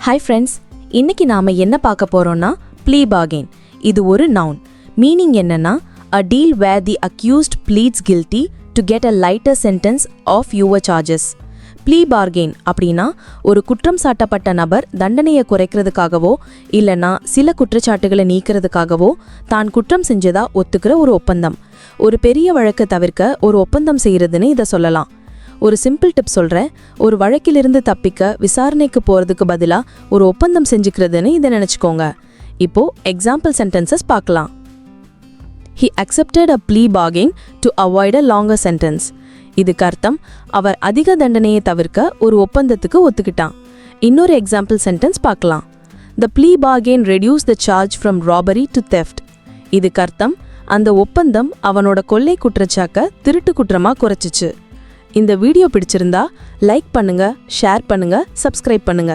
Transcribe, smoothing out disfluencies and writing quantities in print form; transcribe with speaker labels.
Speaker 1: Hi friends, இன்னைக்கு நாம என்ன பார்க்க போறோம்னா plea bargain. இது ஒரு noun. மீனிங் என்னன்னா a deal where the accused pleads guilty to get a lighter sentence of fewer charges. plea bargain அப்படின்னா ஒரு குற்றம் சாட்டப்பட்ட நபர் தண்டனையை குறைக்கிறதுக்காகவோ இல்லனா சில குற்றச்சாட்டுகளை நீக்கிறதுக்காகவோ தான் குற்றம் செஞ்சதா ஒத்துக்கிற ஒரு ஒப்பந்தம். ஒரு பெரிய வழக்கை தவிர்க்க ஒரு ஒப்பந்தம் செய்யறதுன்னு இதை சொல்லலாம். ஒரு சிம்பிள் டிப் சொல்கிறேன். ஒரு வழக்கிலிருந்து தப்பிக்க விசாரணைக்கு போகிறதுக்கு பதிலாக ஒரு ஒப்பந்தம் செஞ்சுக்கிறதுன்னு இதை நினச்சிக்கோங்க. இப்போது எக்ஸாம்பிள் சென்டென்சஸ் பார்க்கலாம். He accepted a plea bargain to avoid a longer sentence. இதுக்கு அர்த்தம் அவர் அதிக தண்டனையை தவிர்க்க ஒரு ஒப்பந்தத்துக்கு ஒத்துக்கிட்டான். இன்னொரு எக்ஸாம்பிள் சென்டென்ஸ் பார்க்கலாம். The plea bargain reduced the charge from robbery to theft. இதுக்கு அர்த்தம் அந்த ஒப்பந்தம் அவனோட கொள்ளை குற்றச்சாட்டை திருட்டு குற்றமாக குறைச்சிச்சு. இந்த வீடியோ பிடிச்சிருந்தா லைக் பண்ணுங்க, ஷேர் பண்ணுங்க, சப்ஸ்கிரைப் பண்ணுங்க.